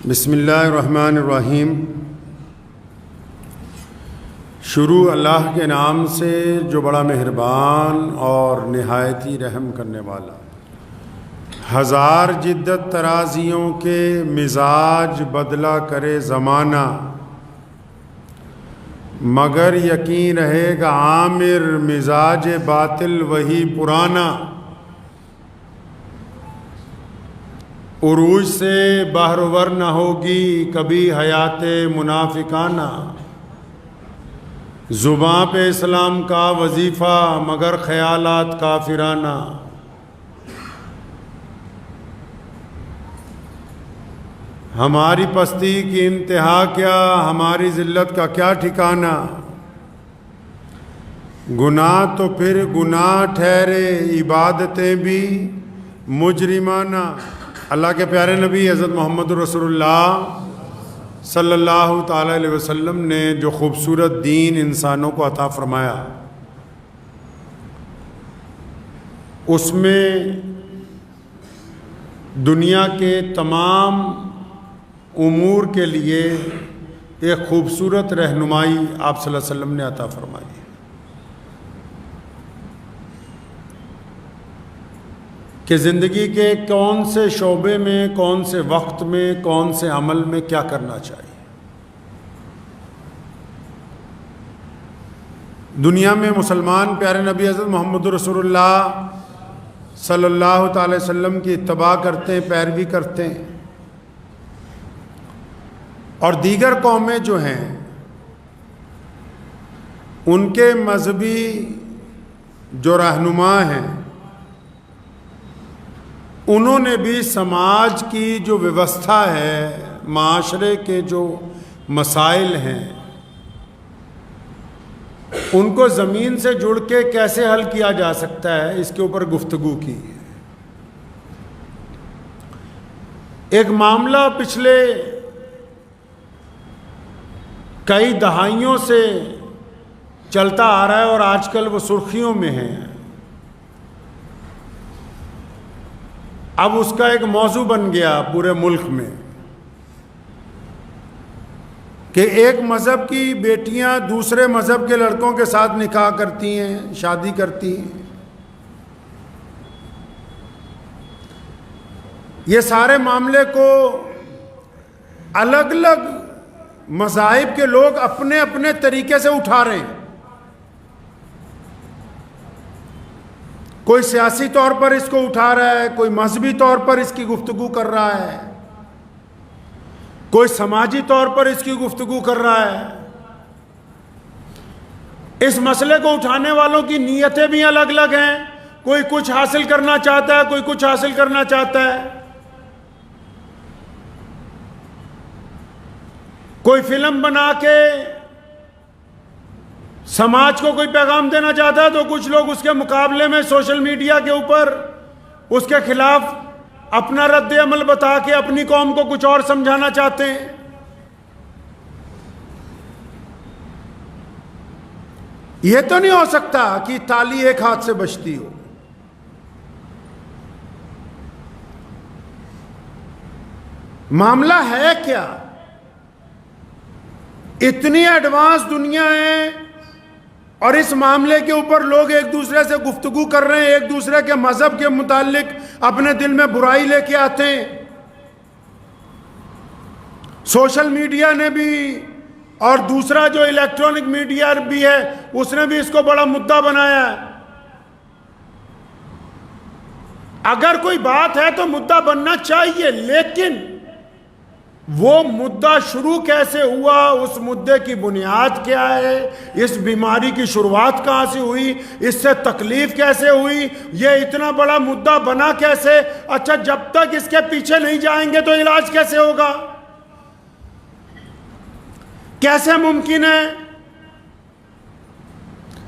بسم اللہ الرحمن الرحیم۔ شروع اللہ کے نام سے جو بڑا مہربان اور نہایت ہی رحم کرنے والا، ہزار جدت ترازیوں کے مزاج بدلا کرے زمانہ، مگر یقین رہے گا عامر مزاج باطل وہی پرانا۔ عروج سے بہرور نہ ہوگی کبھی حیات منافقانہ، زباں پہ اسلام کا وظیفہ مگر خیالات کافرانہ۔ ہماری پستی کی انتہا کیا، ہماری ذلت کا کیا ٹھکانہ، گناہ تو پھر گناہ ٹھہرے عبادتیں بھی مجرمانہ۔ اللہ کے پیارے نبی حضرت محمد رسول اللہ صلی اللہ تعالیٰ علیہ وسلم نے جو خوبصورت دین انسانوں کو عطا فرمایا، اس میں دنیا کے تمام امور کے لیے ایک خوبصورت رہنمائی آپ صلی اللہ علیہ وسلم نے عطا فرمائی۔ کہ زندگی کے کون سے شعبے میں، کون سے وقت میں، کون سے عمل میں کیا کرنا چاہیے۔ دنیا میں مسلمان پیارے نبی حضرت محمد رسول اللہ صلی اللہ تعالی وسلم کی اتباع کرتے ہیں، پیروی کرتے ہیں، اور دیگر قومیں جو ہیں ان کے مذہبی جو رہنما ہیں، انہوں نے بھی سماج کی جو ویوستھا ہے، معاشرے کے جو مسائل ہیں، ان کو زمین سے جڑ کے کیسے حل کیا جا سکتا ہے، اس کے اوپر گفتگو کی ہے۔ ایک معاملہ پچھلے کئی دہائیوں سے چلتا آ رہا ہے اور آج کل وہ سرخیوں میں ہے۔ اب اس کا ایک موضوع بن گیا پورے ملک میں کہ ایک مذہب کی بیٹیاں دوسرے مذہب کے لڑکوں کے ساتھ نکاح کرتی ہیں، شادی کرتی ہیں۔ یہ سارے معاملے کو الگ الگ مذاہب کے لوگ اپنے اپنے طریقے سے اٹھا رہے ہیں۔ کوئی سیاسی طور پر اس کو اٹھا رہا ہے، کوئی مذہبی طور پر اس کی گفتگو کر رہا ہے، کوئی سماجی طور پر اس کی گفتگو کر رہا ہے۔ اس مسئلے کو اٹھانے والوں کی نیتیں بھی الگ الگ ہیں، کوئی کچھ حاصل کرنا چاہتا ہے، کوئی کچھ حاصل کرنا چاہتا ہے۔ کوئی فلم بنا کے سماج کو کوئی پیغام دینا چاہتا ہے، تو کچھ لوگ اس کے مقابلے میں سوشل میڈیا کے اوپر اس کے خلاف اپنا رد عمل بتا کے اپنی قوم کو کچھ اور سمجھانا چاہتے ہیں۔ یہ تو نہیں ہو سکتا کہ تالی ایک ہاتھ سے بجتی ہو۔ معاملہ ہے کیا؟ اتنی ایڈوانس دنیا ہے اور اس معاملے کے اوپر لوگ ایک دوسرے سے گفتگو کر رہے ہیں، ایک دوسرے کے مذہب کے متعلق اپنے دل میں برائی لے کے آتے ہیں۔ سوشل میڈیا نے بھی اور دوسرا جو الیکٹرانک میڈیا بھی ہے، اس نے بھی اس کو بڑا مدعا بنایا ہے۔ اگر کوئی بات ہے تو مدعا بننا چاہیے، لیکن وہ مدعا شروع کیسے ہوا، اس مدعے کی بنیاد کیا ہے، اس بیماری کی شروعات کہاں سے ہوئی، اس سے تکلیف کیسے ہوئی، یہ اتنا بڑا مدعا بنا کیسے؟ اچھا، جب تک اس کے پیچھے نہیں جائیں گے تو علاج کیسے ہوگا؟ کیسے ممکن ہے؟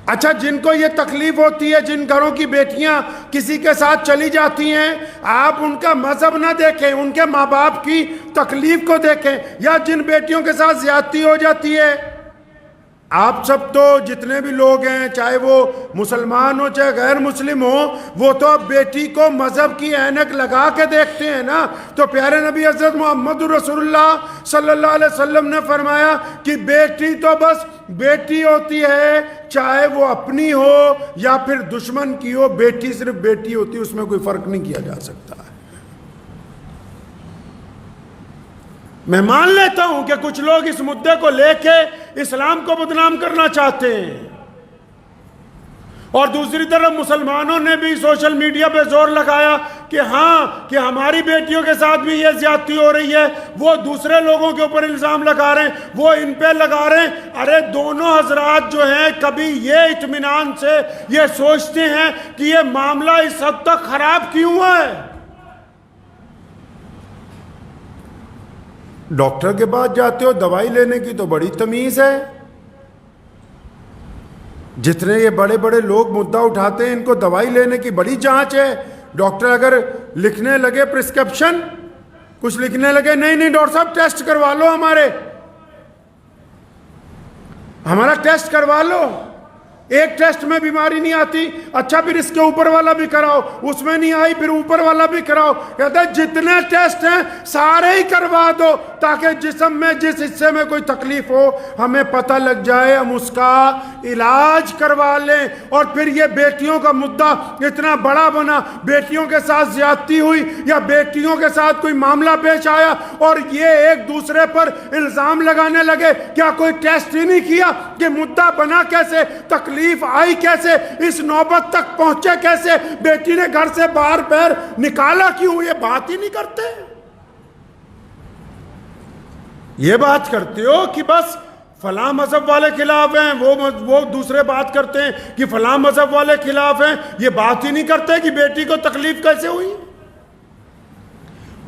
اچھا، جن کو یہ تکلیف ہوتی ہے، جن گھروں کی بیٹیاں کسی کے ساتھ چلی جاتی ہیں، آپ ان کا مذہب نہ دیکھیں، ان کے ماں باپ کی تکلیف کو دیکھیں، یا جن بیٹیوں کے ساتھ زیادتی ہو جاتی ہے آپ سب تو جتنے بھی لوگ ہیں، چاہے وہ مسلمان ہو چاہے غیر مسلم ہو، وہ تو اب بیٹی کو مذہب کی اینک لگا کے دیکھتے ہیں نا۔ تو پیارے نبی حضرت محمد رسول اللہ صلی اللہ علیہ وسلم نے فرمایا کہ بیٹی تو بس بیٹی ہوتی ہے، چاہے وہ اپنی ہو یا پھر دشمن کی ہو، بیٹی صرف بیٹی ہوتی ہے، اس میں کوئی فرق نہیں کیا جا سکتا۔ میں مان لیتا ہوں کہ کچھ لوگ اس مدعے کو لے کے اسلام کو بدنام کرنا چاہتے ہیں، اور دوسری طرف مسلمانوں نے بھی سوشل میڈیا پہ زور لگایا کہ ہاں کہ ہماری بیٹیوں کے ساتھ بھی یہ زیادتی ہو رہی ہے، وہ دوسرے لوگوں کے اوپر الزام لگا رہے ہیں، وہ ان پہ لگا رہے ہیں۔ ارے دونوں حضرات جو ہیں کبھی یہ اطمینان سے یہ سوچتے ہیں کہ یہ معاملہ اس حد تک خراب کیوں ہے؟ ڈاکٹر کے پاس جاتے ہو دوائی لینے کی تو بڑی تمیز ہے، جتنے یہ بڑے بڑے لوگ مدعا اٹھاتے ہیں ان کو دوائی لینے کی بڑی جانچ ہے۔ ڈاکٹر اگر لکھنے لگے پرسکرپشن، کچھ لکھنے لگے، نہیں ڈاکٹر صاحب ٹیسٹ کروا لو، ہمارا ٹیسٹ کروا لو، ایک ٹیسٹ میں بیماری نہیں آتی، اچھا پھر اس کے اوپر والا بھی کراؤ، اس میں نہیں آئی پھر اوپر والا بھی کراؤ۔ کہتا ہے جتنے ٹیسٹ ہیں سارے ہی کروا دو تاکہ جسم میں جس حصے میں کوئی تکلیف ہو ہمیں پتہ لگ جائے، ہم اس کا علاج کروا لیں۔ اور پھر یہ بیٹیوں کا مدعا اتنا بڑا بنا، بیٹیوں کے ساتھ زیادتی ہوئی یا بیٹیوں کے ساتھ کوئی معاملہ پیش آیا اور یہ ایک دوسرے پر الزام لگانے لگے، کیا کوئی ٹیسٹ ہی نہیں کیا کہ مدعا بنا کیسے، تکلیف آئی کیسے، اس نوبت تک پہنچے کیسے، بیٹی نے گھر سے باہر پیر نکالا کیوں؟ یہ بات ہی نہیں کرتے۔ یہ بات کرتے ہو کہ بس فلاں مذہب والے خلاف ہیں، وہ دوسرے بات کرتے ہیں کہ فلاں مذہب والے خلاف ہیں، یہ بات ہی نہیں کرتے کہ بیٹی کو تکلیف کیسے ہوئی،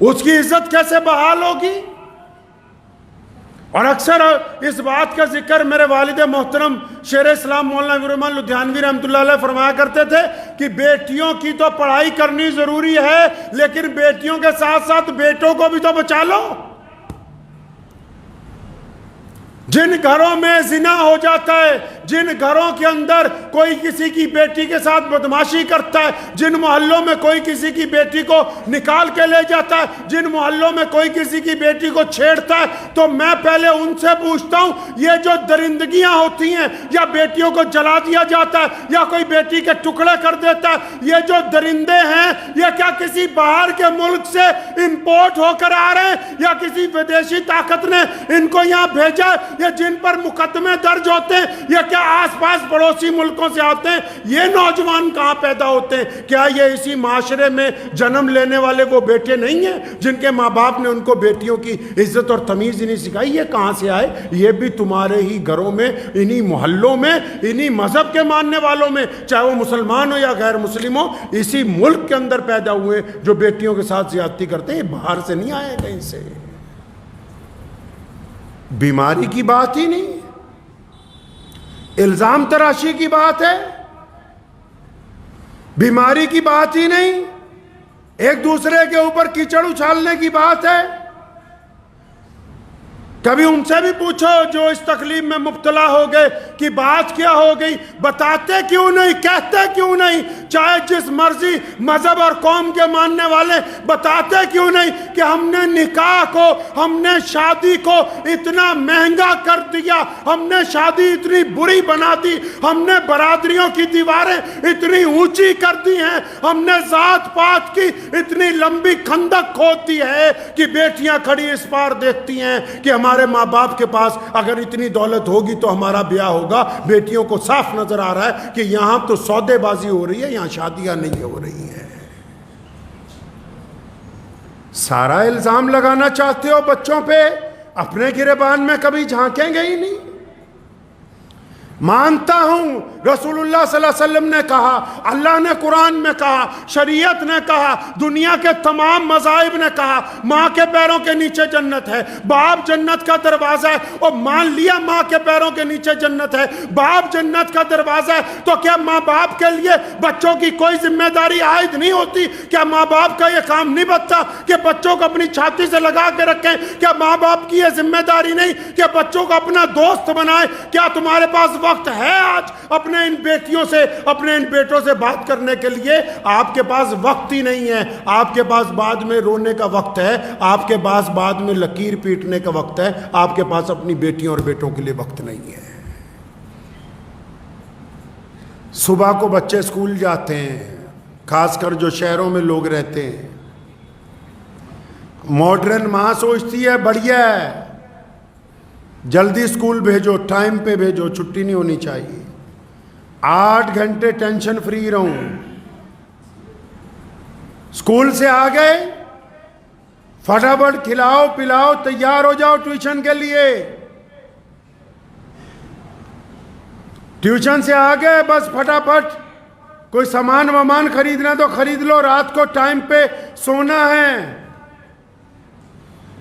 اس کی عزت کیسے بحال ہوگی۔ اور اکثر اس بات کا ذکر میرے والد محترم شیر اسلام مولانا عبدالرحمن لدھیانوی رحمۃ اللہ علیہ فرمایا کرتے تھے کہ بیٹیوں کی تو پڑھائی کرنی ضروری ہے، لیکن بیٹیوں کے ساتھ ساتھ بیٹوں کو بھی تو بچا لو۔ جن گھروں میں زنا ہو جاتا ہے، جن گھروں کے اندر کوئی کسی کی بیٹی کے ساتھ بدماشی کرتا ہے، جن محلوں میں کوئی کسی کی بیٹی کو نکال کے لے جاتا ہے، جن محلوں میں کوئی کسی کی بیٹی کو چھیڑتا ہے، تو میں پہلے ان سے پوچھتا ہوں یہ جو درندگیاں ہوتی ہیں یا بیٹیوں کو جلا دیا جاتا ہے یا کوئی بیٹی کے ٹکڑے کر دیتا ہے، یہ جو درندے ہیں یہ کیا کسی باہر کے ملک سے امپورٹ ہو کر آ رہے ہیں یا کسی ودیشی طاقت نے ان کو یہاں بھیجا ہے؟ یہ جن پر مقدمے درج ہوتے ہیں یہ کیا آس پاس پڑوسی ملکوں سے آتے ہیں؟ یہ نوجوان کہاں پیدا ہوتے ہیں؟ کیا یہ اسی معاشرے میں جنم لینے والے وہ بیٹے نہیں ہیں جن کے ماں باپ نے ان کو بیٹیوں کی عزت اور تمیز ہی نہیں سکھائی؟ یہ کہاں سے آئے؟ یہ بھی تمہارے ہی گھروں میں، انہی محلوں میں، انہی مذہب کے ماننے والوں میں، چاہے وہ مسلمان ہو یا غیر مسلم ہو، اسی ملک کے اندر پیدا ہوئے جو بیٹیوں کے ساتھ زیادتی کرتے ہیں۔ یہ باہر سے نہیں آئے کہیں سے، بیماری کی بات ہی نہیں، الزام تراشی کی بات ہے، بیماری کی بات ہی نہیں، ایک دوسرے کے اوپر کیچڑ اچھالنے کی بات ہے۔ کبھی ان سے بھی پوچھو جو اس تکلیف میں مبتلا ہو گئے کہ بات کیا ہو گئی، بتاتے کیوں نہیں، کہتے کیوں نہیں؟ چاہے جس مرضی مذہب اور قوم کے ماننے والے، بتاتے کیوں نہیں کہ ہم نے نکاح کو، ہم نے شادی کو اتنا مہنگا کر دیا، ہم نے شادی اتنی بری بنا دی، ہم نے برادریوں کی دیواریں اتنی اونچی کر دی ہیں، ہم نے ذات پات کی اتنی لمبی خندق کھود دی ہے کہ بیٹیاں کھڑی اس پار دیکھتی ہیں کہ ہمارے ماں باپ کے پاس اگر اتنی دولت ہوگی تو ہمارا بیاہ ہوگا۔ بیٹیوں کو صاف نظر آ رہا ہے کہ یہاں تو سودے بازی ہو رہی ہے، یہاں شادیاں نہیں ہو رہی ہیں۔ سارا الزام لگانا چاہتے ہو بچوں پہ، اپنے گریبان میں کبھی جھانکیں گے ہی نہیں۔ مانتا ہوں رسول اللہ صلی اللہ علیہ وسلم نے کہا، اللہ نے قرآن میں کہا، شریعت نے کہا، دنیا کے تمام مذاہب نے کہا، ماں کے پیروں کے نیچے جنت ہے، باپ جنت کا دروازہ ہے۔ اور مان لیا ماں کے پیروں کے نیچے جنت ہے، باپ جنت کا دروازہ ہے، تو کیا ماں باپ کے لیے بچوں کی کوئی ذمہ داری عائد نہیں ہوتی؟ کیا ماں باپ کا یہ کام نہیں بنتا کہ بچوں کو اپنی چھاتی سے لگا کے رکھیں؟ کیا ماں باپ کی یہ ذمہ داری نہیں کہ بچوں کو اپنا دوست بنائیں؟ کیا تمہارے پاس وقت ہے آج اپنے ان بیٹیوں سے، اپنے ان بیٹوں سے بات کرنے کے لیے؟ آپ کے پاس وقت ہی نہیں ہے۔ آپ کے پاس بعد میں رونے کا وقت ہے، آپ کے پاس بعد میں لکیر پیٹنے کا وقت ہے، آپ کے پاس اپنی بیٹیوں اور بیٹوں کے لیے وقت نہیں ہے۔ صبح کو بچے اسکول جاتے ہیں، خاص کر جو شہروں میں لوگ رہتے ہیں، ماڈرن ماں سوچتی ہے بڑھیا ہے، جلدی اسکول بھیجو، ٹائم پہ بھیجو، چھٹی نہیں ہونی چاہیے، 8 گھنٹے ٹینشن فری رہوں۔ اسکول سے آ گئے، فٹافٹ کھلاؤ پلاؤ، تیار ہو جاؤ ٹیوشن کے لیے۔ ٹیوشن سے آ گئے، بس فٹافٹ کوئی سامان وامان خریدنا تو خرید لو، رات کو ٹائم پہ سونا ہے۔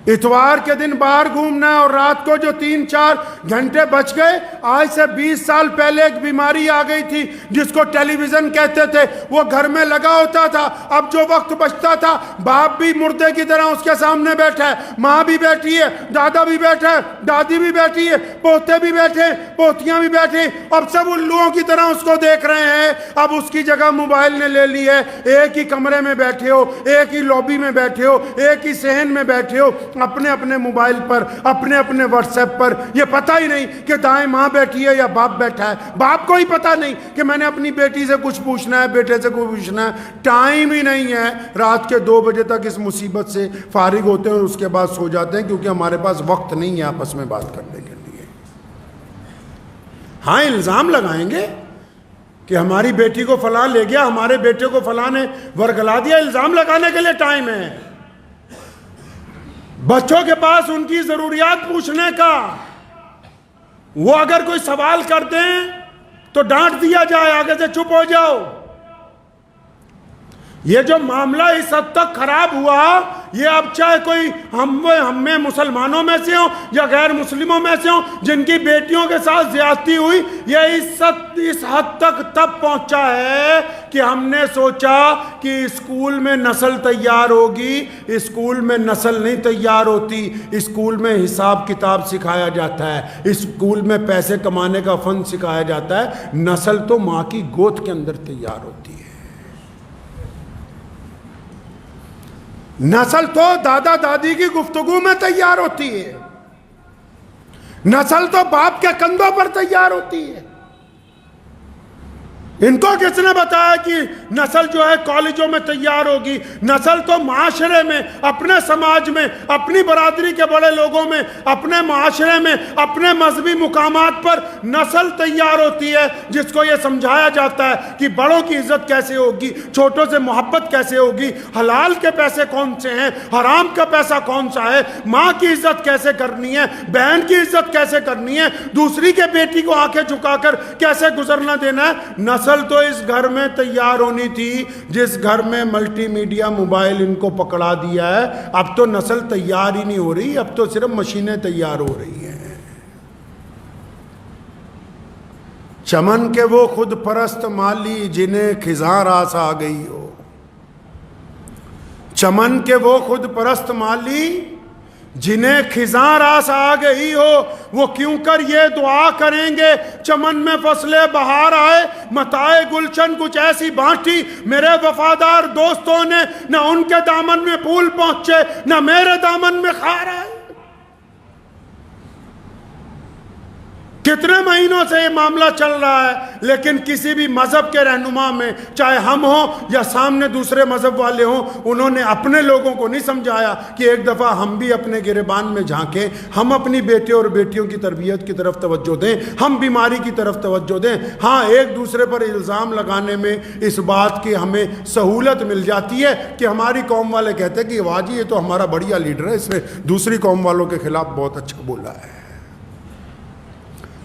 اتوار کے دن باہر گھومنا ہے، اور رات کو جو 3-4 گھنٹے بچ گئے، آج سے 20 سال پہلے ایک بیماری آ گئی تھی جس کو ٹیلی ویژن کہتے تھے، وہ گھر میں لگا ہوتا تھا۔ اب جو وقت بچتا تھا، باپ بھی مردے کی طرح اس کے سامنے بیٹھا ہے، ماں بھی بیٹھی ہے، دادا بھی بیٹھا ہے، دادی بھی بیٹھی ہے، پوتے بھی بیٹھے، پوتیاں بھی بیٹھے، اب سب الوؤں کی طرح اس کو دیکھ رہے ہیں۔ اب اس کی جگہ موبائل نے لے لی ہے، ایک ہی کمرے میں بیٹھے ہو، ایک ہی لابی میں بیٹھے ہو، ایک ہی صحن میں بیٹھے ہو، اپنے اپنے موبائل پر، اپنے اپنے واٹس ایپ پر۔ یہ پتہ ہی نہیں کہ دائیں ماں بیٹھی ہے یا باپ بیٹھا ہے، باپ کو ہی پتہ نہیں کہ میں نے اپنی بیٹی سے کچھ پوچھنا ہے، بیٹے سے کچھ پوچھنا ہے، ٹائم ہی نہیں ہے۔ رات کے 2 بجے تک اس مصیبت سے فارغ ہوتے ہیں اور اس کے بعد سو جاتے ہیں، کیونکہ ہمارے پاس وقت نہیں ہے آپس میں بات کرنے کے لیے۔ ہاں الزام لگائیں گے کہ ہماری بیٹی کو فلاں لے گیا، ہمارے بیٹے کو فلاں نے ورگلا دیا، الزام لگانے کے لیے ٹائم ہے۔ بچوں کے پاس ان کی ضروریات پوچھنے کا، وہ اگر کوئی سوال کرتے ہیں تو ڈانٹ دیا جائے، آگے سے چپ ہو جاؤ۔ یہ جو معاملہ اس حد تک خراب ہوا، یہ اب چاہے کوئی ہم میں مسلمانوں میں سے ہوں یا غیر مسلموں میں سے ہوں جن کی بیٹیوں کے ساتھ زیادتی ہوئی، یہ اس حد تک تب پہنچا ہے کہ ہم نے سوچا کہ اسکول میں نسل تیار ہوگی۔ اسکول میں نسل نہیں تیار ہوتی، اسکول میں حساب کتاب سکھایا جاتا ہے، اسکول میں پیسے کمانے کا فن سکھایا جاتا ہے۔ نسل تو ماں کی گود کے اندر تیار ہوتی ہے۔ نسل تو دادا دادی کی گفتگو میں تیار ہوتی ہے، نسل تو باپ کے کندھوں پر تیار ہوتی ہے۔ ان کو کس نے بتایا کہ نسل جو ہے کالجوں میں تیار ہوگی؟ نسل تو معاشرے میں، اپنے سماج میں، اپنی برادری کے بڑے لوگوں میں، اپنے معاشرے میں، اپنے مذہبی مقامات پر نسل تیار ہوتی ہے، جس کو یہ سمجھایا جاتا ہے کہ بڑوں کی عزت کیسے ہوگی، چھوٹوں سے محبت کیسے ہوگی، حلال کے پیسے کون سے ہیں، حرام کا پیسہ کون سا ہے، ماں کی عزت کیسے کرنی ہے، بہن کی عزت کیسے کرنی ہے، دوسری کے بیٹی کو آنکھیں جھکا کر کیسے گزرنا دینا ہے۔ نسل تو اس گھر میں تیار ہونی تھی جس گھر میں ملٹی میڈیا موبائل ان کو پکڑا دیا ہے۔ اب تو نسل تیار ہی نہیں ہو رہی، اب تو صرف مشینیں تیار ہو رہی ہیں۔ چمن کے وہ خود پرست مالی جنہیں خزاں راس آ گئی ہو، چمن کے وہ خود پرست مالی جنہیں خزاں راس آ گئی ہو، وہ کیوں کر یہ دعا کریں گے چمن میں فصل بہار آئے، متائے گلشن کچھ ایسی بانٹی میرے وفادار دوستوں نے، نہ ان کے دامن میں پھول پہنچے نہ میرے دامن میں خار آئے۔ کتنے مہینوں سے یہ معاملہ چل رہا ہے، لیکن کسی بھی مذہب کے رہنما میں، چاہے ہم ہوں یا سامنے دوسرے مذہب والے ہوں، انہوں نے اپنے لوگوں کو نہیں سمجھایا کہ ایک دفعہ ہم بھی اپنے گریبان میں جھانکیں، ہم اپنی بیٹے اور بیٹیوں کی تربیت کی طرف توجہ دیں، ہم بیماری کی طرف توجہ دیں۔ ہاں ایک دوسرے پر الزام لگانے میں اس بات کی ہمیں سہولت مل جاتی ہے کہ ہماری قوم والے کہتے ہیں کہ واہ جی یہ تو ہمارا بڑھیا لیڈر ہے، اس نے دوسری قوم والوں کے خلاف بہت اچھا بولا ہے۔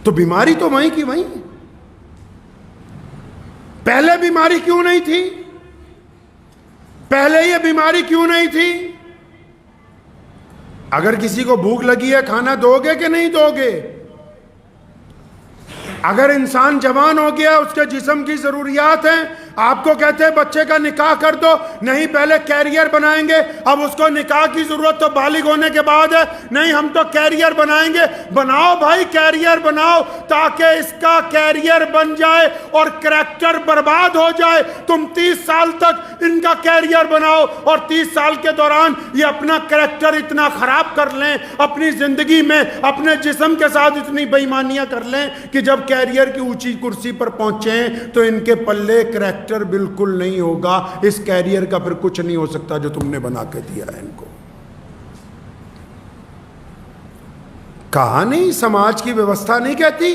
تو بیماری تو وہیں کی وہیں پہلے بیماری کیوں نہیں تھی؟ پہلے یہ بیماری کیوں نہیں تھی؟ اگر کسی کو بھوک لگی ہے کھانا دو گے کہ نہیں دو گے؟ اگر انسان جوان ہو گیا اس کے جسم کی ضروریات ہیں، آپ کو کہتے ہیں بچے کا نکاح کر دو، نہیں پہلے کیریئر بنائیں گے، اب اس کو نکاح کی ضرورت تو بالغ ہونے کے بعد ہے، نہیں ہم تو کیریئر بنائیں گے۔ بناؤ بھائی کیریئر بناؤ، تاکہ اس کا کیریئر بن جائے اور کریکٹر برباد ہو جائے۔ تم 30 سال تک ان کا کیریئر بناؤ اور 30 سال کے دوران یہ اپنا کریکٹر اتنا خراب کر لیں، اپنی زندگی میں اپنے جسم کے ساتھ اتنی بے ایمانیاں کر لیں کہ جب کیریئر کی اونچی کرسی پر پہنچیں تو ان کے پلے کریکٹر بالکل نہیں ہوگا۔ اس کیریئر کا پھر کچھ نہیں ہو سکتا جو تم نے بنا کے دیا ہے ان کو۔ کہا نہیں، سماج کی ویوستھا نہیں کہتی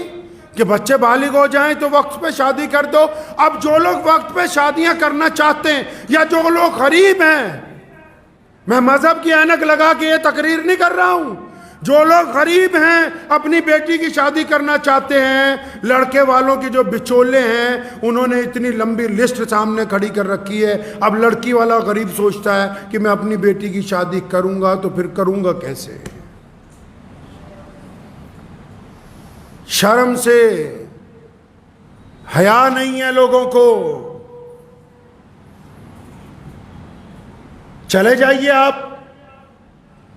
کہ بچے بالغ ہو جائیں تو وقت پہ شادی کر دو۔ اب جو لوگ وقت پہ شادیاں کرنا چاہتے ہیں یا جو لوگ غریب ہیں، میں مذہب کی اینک لگا کے یہ تقریر نہیں کر رہا ہوں، جو لوگ غریب ہیں اپنی بیٹی کی شادی کرنا چاہتے ہیں، لڑکے والوں کے جو بچولے ہیں انہوں نے اتنی لمبی لسٹ سامنے کھڑی کر رکھی ہے۔ اب لڑکی والا غریب سوچتا ہے کہ میں اپنی بیٹی کی شادی کروں گا تو پھر کروں گا کیسے؟ شرم سے حیا نہیں ہے لوگوں کو۔ چلے جائیے آپ،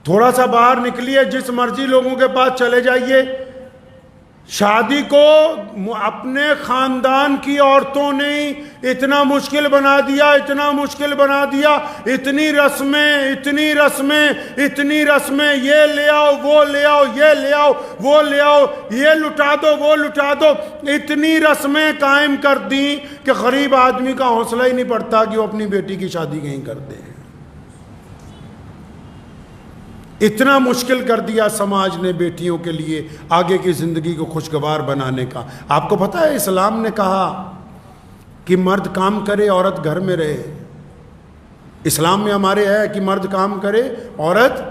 تھوڑا سا باہر نکلیے، جس مرضی لوگوں کے پاس چلے جائیے، شادی کو اپنے خاندان کی عورتوں نے اتنا مشکل بنا دیا، اتنا مشکل بنا دیا، اتنی رسمیں، یہ لے آؤ وہ لے آؤ، یہ لے آؤ وہ لے آؤ، یہ لٹا دو وہ لٹا دو، اتنی رسمیں قائم کر دیں کہ غریب آدمی کا حوصلہ ہی نہیں پڑتا کہ وہ اپنی بیٹی کی شادی کہیں کر دے۔ اتنا مشکل کر دیا سماج نے بیٹیوں کے لیے آگے کی زندگی کو خوشگوار بنانے کا۔ آپ کو پتہ ہے اسلام نے کہا کہ مرد کام کرے عورت گھر میں رہے۔ اسلام میں ہمارے ہے کہ مرد کام کرے عورت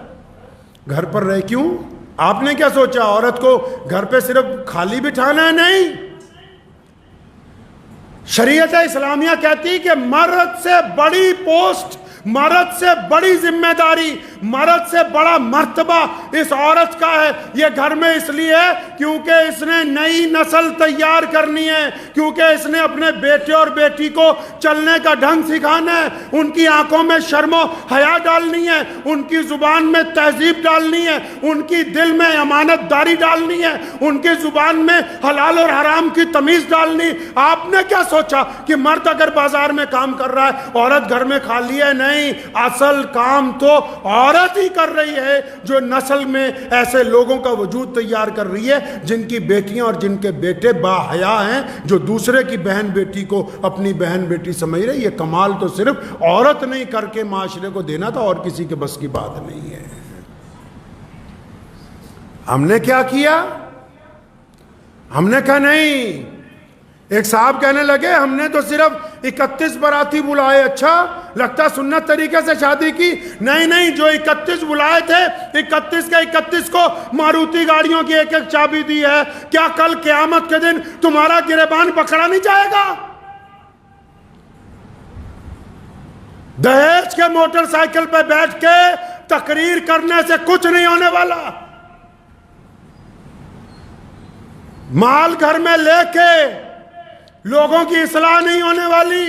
گھر پر رہے۔ کیوں؟ آپ نے کیا سوچا عورت کو گھر پہ صرف خالی بٹھانا ہے؟ نہیں، شریعت اسلامیہ کہتی کہ مرد سے بڑی پوسٹ، مرد سے بڑی ذمہ داری، مرد سے بڑا مرتبہ اس عورت کا ہے۔ یہ گھر میں اس لیے ہے کیونکہ اس نے نئی نسل تیار کرنی ہے، کیونکہ اس نے اپنے بیٹے اور بیٹی کو چلنے کا ڈھنگ سکھانا ہے، ان کی آنکھوں میں شرم و حیا ڈالنی ہے، ان کی زبان میں تہذیب ڈالنی ہے، ان کی دل میں امانت داری ڈالنی ہے، ان کی زبان میں حلال اور حرام کی تمیز ڈالنی۔ آپ نے کیا سوچا کہ مرد اگر بازار میں کام کر رہا ہے عورت گھر میں خالی ہے؟ نہیں، اصل کام تو عورت ہی کر رہی ہے، جو نسل میں ایسے لوگوں کا وجود تیار کر رہی ہے جن کی بیٹیاں اور جن کے بیٹے با حیا ہیں، جو دوسرے کی بہن بیٹی کو اپنی بہن بیٹی سمجھ رہے۔ یہ کمال تو صرف عورت نہیں کر کے معاشرے کو دینا تھا، اور کسی کے بس کی بات نہیں ہے۔ ہم نے کیا کیا؟ ہم نے کہا نہیں، ایک صاحب کہنے لگے ہم نے تو صرف 31 باراتی بلائے، اچھا لگتا سنت طریقے سے شادی کی؟ نہیں، جو 31 بلائے تھے 31 کے 31 کو ماروتی گاڑیوں کی ایک ایک چابی دی ہے۔ کیا کل قیامت کے دن تمہارا گریبان پکڑا نہیں جائے گا؟ دہیج کے موٹر سائیکل پہ بیٹھ کے تقریر کرنے سے کچھ نہیں ہونے والا، مال گھر میں لے کے لوگوں کی اصلاح نہیں ہونے والی،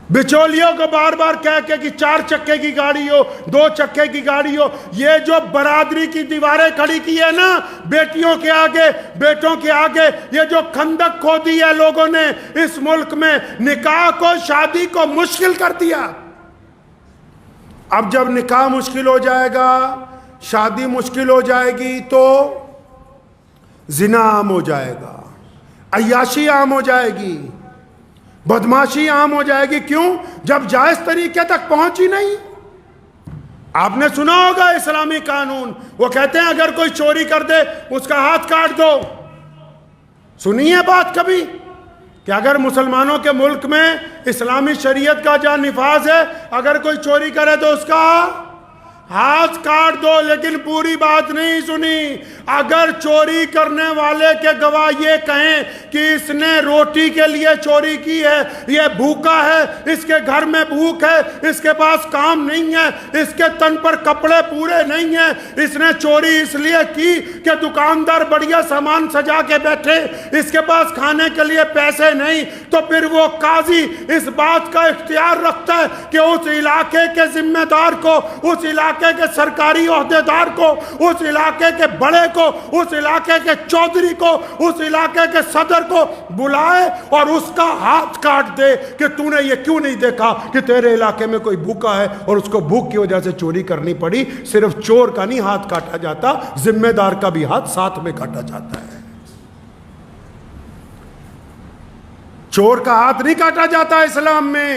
بچولیوں کو بار بار کہہ کے کہ 4 چکے کی گاڑی ہو 2 چکے کی گاڑی ہو۔ یہ جو برادری کی دیواریں کھڑی کی ہے نا بیٹیوں کے آگے بیٹوں کے آگے، یہ جو خندق کھودی ہے لوگوں نے اس ملک میں، نکاح کو شادی کو مشکل کر دیا۔ اب جب نکاح مشکل ہو جائے گا، شادی مشکل ہو جائے گی، تو زنا عام ہو جائے گا، عیاشی عام ہو جائے گی، بدماشی عام ہو جائے گی۔ کیوں؟ جب جائز طریقے تک پہنچی نہیں۔ آپ نے سنا ہوگا اسلامی قانون، وہ کہتے ہیں اگر کوئی چوری کر دے اس کا ہاتھ کاٹ دو۔ سنی ہے بات کبھی کہ اگر مسلمانوں کے ملک میں اسلامی شریعت کا جہاں نفاذ ہے، اگر کوئی چوری کرے تو اس کا ہاتھ کاٹ دو، لیکن پوری بات نہیں سنی۔ اگر چوری کرنے والے کے گواہ یہ کہیں کہ اس نے روٹی کے لیے چوری کی ہے، یہ بھوکا ہے، اس کے گھر میں بھوک ہے، اس کے پاس کام نہیں ہے، اس کے تن پر کپڑے پورے نہیں ہیں، اس نے چوری اس لیے کی کہ دکاندار بڑھیا سامان سجا کے بیٹھے، اس کے پاس کھانے کے لیے پیسے نہیں، تو پھر وہ قاضی اس بات کا اختیار رکھتا ہے کہ اس علاقے کے ذمہ دار کو، اس علاقے کے سرکاری عہدیدار کو، اس علاقے کے بڑے کو، اس علاقے کے چودھری کو، اس علاقے کے صدر کو بلائے اور اس کا ہاتھ کاٹ دے کہ تو نے یہ کیوں نہیں دیکھا کہ تیرے علاقے میں کوئی بھوکا ہے اور اس کو بھوک کی وجہ سے چوری کرنی پڑی۔ صرف چور کا نہیں ہاتھ کاٹا جاتا، ذمہ دار کا بھی ہاتھ ساتھ میں کاٹا جاتا ہے۔ چور کا ہاتھ نہیں کاٹا جاتا اسلام میں۔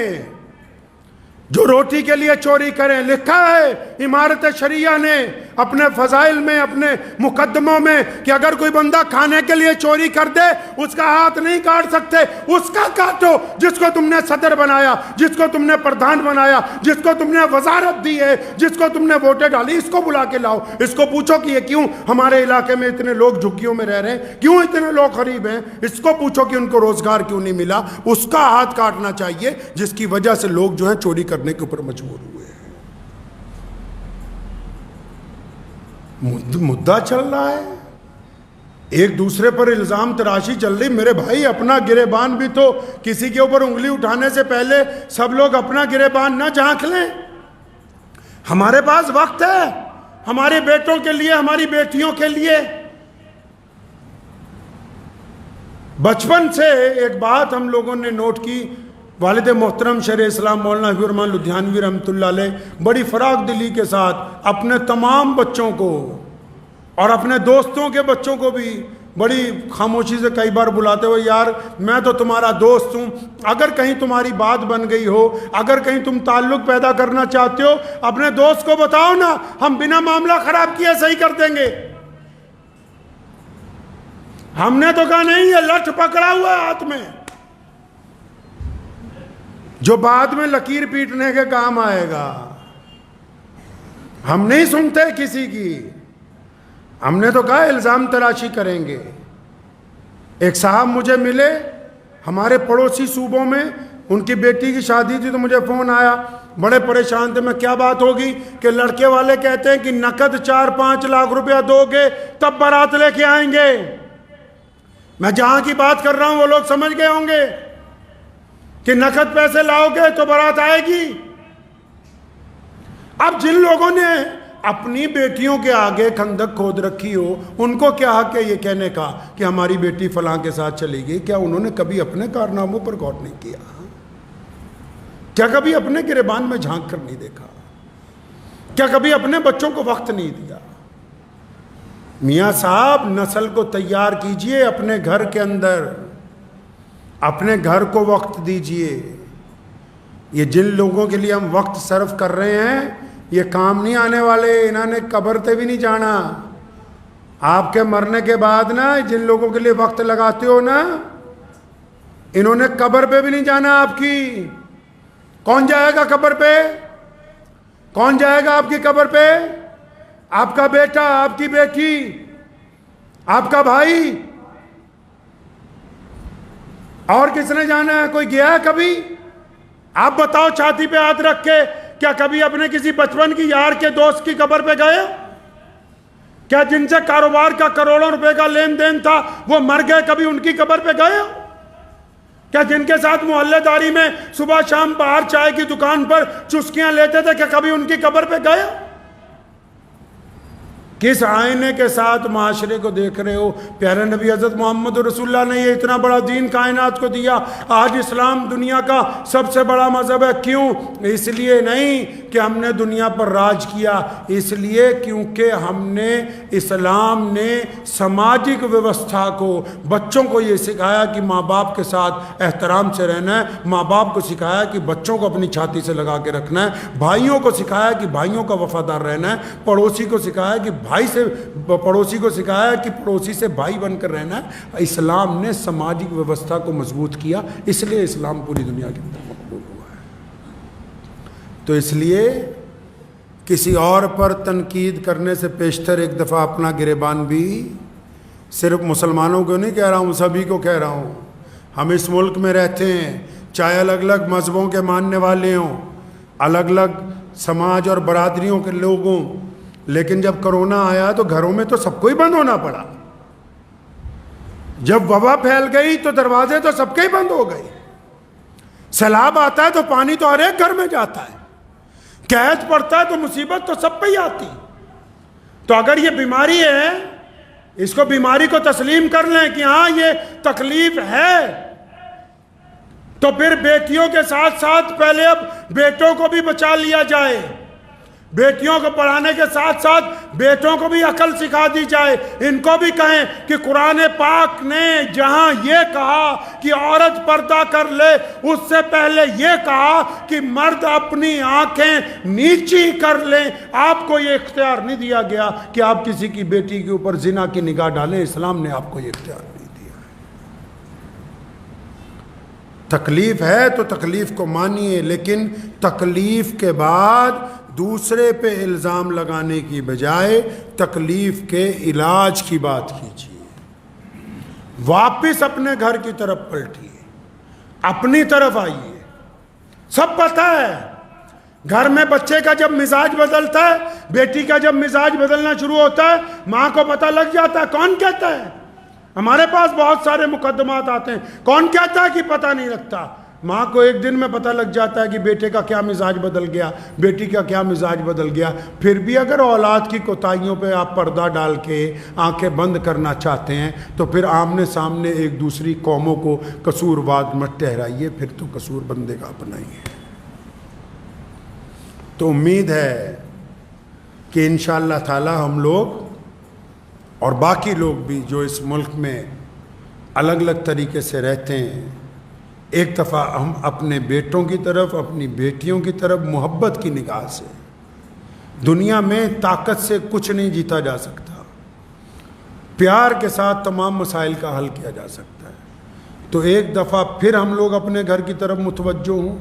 جو روٹی کے لیے چوری کریں، لکھا ہے امارت شریعہ نے اپنے فضائل میں، اپنے مقدموں میں، کہ اگر کوئی بندہ کھانے کے لیے چوری کر دے اس کا ہاتھ نہیں کاٹ سکتے، اس کا کاٹو جس کو تم نے صدر بنایا، جس کو تم نے پردھان بنایا، جس کو تم نے وزارت دی ہے، جس کو تم نے ووٹیں ڈالی، اس کو بلا کے لاؤ، اس کو پوچھو کہ یہ کیوں ہمارے علاقے میں اتنے لوگ جھگیوں میں رہ رہے ہیں، کیوں اتنے لوگ غریب ہیں، اس کو پوچھو کہ ان کو روزگار کیوں نہیں ملا۔ اس کا ہاتھ کاٹنا چاہیے جس کی وجہ سے لوگ جو ہیں چوری کرنے کے اوپر مجبور ہوئے۔ مدعا چل رہا ہے، ایک دوسرے پر الزام تراشی چل رہی۔ میرے بھائی اپنا گریبان بھی تو، کسی کے اوپر انگلی اٹھانے سے پہلے سب لوگ اپنا گریبان نہ جھانک لیں۔ ہمارے پاس وقت ہے ہمارے بیٹوں کے لیے، ہماری بیٹیوں کے لیے۔ بچپن سے ایک بات ہم لوگوں نے نوٹ کی، والد محترم شرع اسلام مولانا حبیب الرحمن لدھیانوی رحمۃ اللہ علیہ بڑی فراخ دلی کے ساتھ اپنے تمام بچوں کو اور اپنے دوستوں کے بچوں کو بھی بڑی خاموشی سے کئی بار بلاتے ہوئے، یار میں تو تمہارا دوست ہوں، اگر کہیں تمہاری بات بن گئی ہو، اگر کہیں تم تعلق پیدا کرنا چاہتے ہو، اپنے دوست کو بتاؤ نا، ہم بنا معاملہ خراب کیے صحیح کر دیں گے۔ ہم نے تو کہا نہیں، یہ لٹھ پکڑا ہوا ہے ہاتھ میں، جو بعد میں لکیر پیٹنے کے کام آئے گا۔ ہم نہیں سنتے کسی کی، ہم نے تو کہا الزام تراشی کریں گے۔ ایک صاحب مجھے ملے ہمارے پڑوسی صوبوں میں، ان کی بیٹی کی شادی تھی تو مجھے فون آیا، بڑے پریشان تھے۔ میں کیا بات ہوگی کہ لڑکے والے کہتے ہیں کہ نقد 4-5 لاکھ روپیہ دو گے تب بارات لے کے آئیں گے۔ میں جہاں کی بات کر رہا ہوں وہ لوگ سمجھ گئے ہوں گے کہ نقد پیسے لاؤ گے تو بارات آئے گی۔ اب جن لوگوں نے اپنی بیٹیوں کے آگے خندق کھود رکھی ہو، ان کو کیا حق ہے یہ کہنے کا کہ ہماری بیٹی فلاں کے ساتھ چلی گئی؟ کیا انہوں نے کبھی اپنے کارناموں پر غور نہیں کیا؟ کیا کبھی اپنے گریبان میں جھانک کر نہیں دیکھا؟ کیا کبھی اپنے بچوں کو وقت نہیں دیا؟ میاں صاحب نسل کو تیار کیجئے اپنے گھر کے اندر، اپنے گھر کو وقت دیجئے۔ یہ جن لوگوں کے لیے ہم وقت صرف کر رہے ہیں یہ کام نہیں آنے والے، انہوں نے قبر تے بھی نہیں جانا۔ آپ کے مرنے کے بعد نا جن لوگوں کے لیے وقت لگاتے ہو نا، انہوں نے قبر پہ بھی نہیں جانا آپ کی۔ کون جائے گا قبر پہ؟ کون جائے گا آپ کی قبر پہ؟ آپ کا بیٹا، آپ کی بیٹی، آپ کا بھائی، اور کس نے جانا ہے؟ کوئی گیا ہے کبھی؟ آپ بتاؤ چھاتی پہ ہاتھ رکھ کے، کیا کبھی اپنے کسی بچپن کی یار کے دوست کی قبر پہ گئے؟ کیا جن سے کاروبار کا کروڑوں روپے کا لین دین تھا وہ مر گئے، کبھی ان کی قبر پہ گئے؟ کیا جن کے ساتھ محلے داری میں صبح شام باہر چائے کی دکان پر چسکیاں لیتے تھے، کیا کبھی ان کی قبر پہ گئے؟ کس آئینے کے ساتھ معاشرے کو دیکھ رہے ہو؟ پیارے نبی حضرت محمد رسول اللہ نے یہ اتنا بڑا دین کائنات کو دیا، آج اسلام دنیا کا سب سے بڑا مذہب ہے۔ کیوں؟ اس لیے نہیں کہ ہم نے دنیا پر راج کیا، اس لیے کیونکہ ہم نے، اسلام نے سماجک ویوستھا کو، بچوں کو یہ سکھایا کہ ماں باپ کے ساتھ احترام سے رہنا ہے، ماں باپ کو سکھایا کہ بچوں کو اپنی چھاتی سے لگا کے رکھنا ہے، بھائیوں کو سکھایا کہ بھائیوں کا وفادار رہنا ہے، پڑوسی کو سکھایا کہ بھائی سے، پڑوسی کو سکھایا کہ پڑوسی سے بھائی بن کر رہنا ہے۔ اسلام نے سماجک ویوستھا کو مضبوط کیا، اس لیے اسلام پوری دنیا کے اندر مقبول ہوا ہے۔ تو اس لیے کسی اور پر تنقید کرنے سے پیشتر ایک دفعہ اپنا گریبان بھی، صرف مسلمانوں کو نہیں کہہ رہا ہوں، سبھی کو کہہ رہا ہوں، ہم اس ملک میں رہتے ہیں، چاہے الگ الگ مذہبوں کے ماننے والے ہوں، الگ الگ سماج اور برادریوں کے لوگ ہوں، لیکن جب کرونا آیا تو گھروں میں تو سب کو ہی بند ہونا پڑا۔ جب وبا پھیل گئی تو دروازے تو سب کے ہی بند ہو گئے۔ سیلاب آتا ہے تو پانی تو ہر ایک گھر میں جاتا ہے، قحط پڑتا ہے تو مصیبت تو سب پہ ہی آتی۔ تو اگر یہ بیماری ہے، اس کو بیماری کو تسلیم کر لیں کہ ہاں یہ تکلیف ہے، تو پھر بیٹیوں کے ساتھ ساتھ پہلے اب بیٹوں کو بھی بچا لیا جائے، بیٹیوں کو پڑھانے کے ساتھ ساتھ بیٹوں کو بھی عقل سکھا دی جائے، ان کو بھی کہیں کہ قرآن پاک نے جہاں یہ کہا کہ عورت پردہ کر لے، اس سے پہلے یہ کہا کہ مرد اپنی آنکھیں نیچی کر لیں۔ آپ کو یہ اختیار نہیں دیا گیا کہ آپ کسی کی بیٹی کے اوپر زنا کی نگاہ ڈالیں، اسلام نے آپ کو یہ اختیار نہیں دیا۔ تکلیف ہے تو تکلیف کو مانیے، لیکن تکلیف کے بعد دوسرے پہ الزام لگانے کی بجائے تکلیف کے علاج کی بات کیجیے۔ واپس اپنے گھر کی طرف پلٹیے، اپنی طرف آئیے۔ سب پتہ ہے گھر میں بچے کا جب مزاج بدلتا ہے، بیٹی کا جب مزاج بدلنا شروع ہوتا ہے، ماں کو پتہ لگ جاتا ہے۔ کون کہتا ہے؟ ہمارے پاس بہت سارے مقدمات آتے ہیں، کون کہتا ہے کہ پتہ نہیں لگتا؟ ماں کو ایک دن میں پتہ لگ جاتا ہے کہ بیٹے کا کیا مزاج بدل گیا، بیٹی کا کیا مزاج بدل گیا۔ پھر بھی اگر اولاد کی کوتاہیوں پہ آپ پردہ ڈال کے آنکھیں بند کرنا چاہتے ہیں تو پھر آمنے سامنے ایک دوسری قوموں کو قصوروار مت ٹھہرائیے، پھر تو قصور بندے کا اپنا ہی ہے۔ تو امید ہے کہ انشاءاللہ تعالی ہم لوگ اور باقی لوگ بھی جو اس ملک میں الگ الگ طریقے سے رہتے ہیں، ایک دفعہ ہم اپنے بیٹوں کی طرف، اپنی بیٹیوں کی طرف محبت کی نگاہ سے، دنیا میں طاقت سے کچھ نہیں جیتا جا سکتا، پیار کے ساتھ تمام مسائل کا حل کیا جا سکتا ہے۔ تو ایک دفعہ پھر ہم لوگ اپنے گھر کی طرف متوجہ ہوں،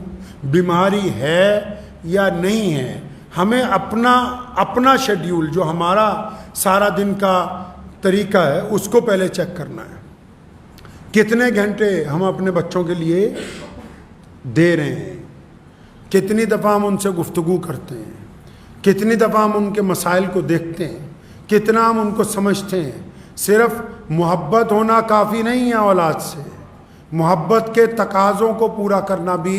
بیماری ہے یا نہیں ہے، ہمیں اپنا شیڈیول جو ہمارا سارا دن کا طریقہ ہے اس کو پہلے چیک کرنا ہے۔ کتنے گھنٹے ہم اپنے بچوں کے لیے دے رہے ہیں، کتنی دفعہ ہم ان سے گفتگو کرتے ہیں، کتنی دفعہ ہم ان کے مسائل کو دیکھتے ہیں، کتنا ہم ان کو سمجھتے ہیں۔ صرف محبت ہونا کافی نہیں ہے، اولاد سے محبت کے تقاضوں کو پورا کرنا بھی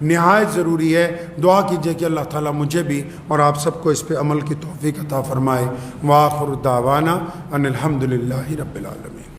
نہایت ضروری ہے۔ دعا کیجئے کہ اللہ تعالیٰ مجھے بھی اور آپ سب کو اس پہ عمل کی توفیق عطا فرمائے۔ وآخر دعوانا ان الحمد للہ رب العالمین۔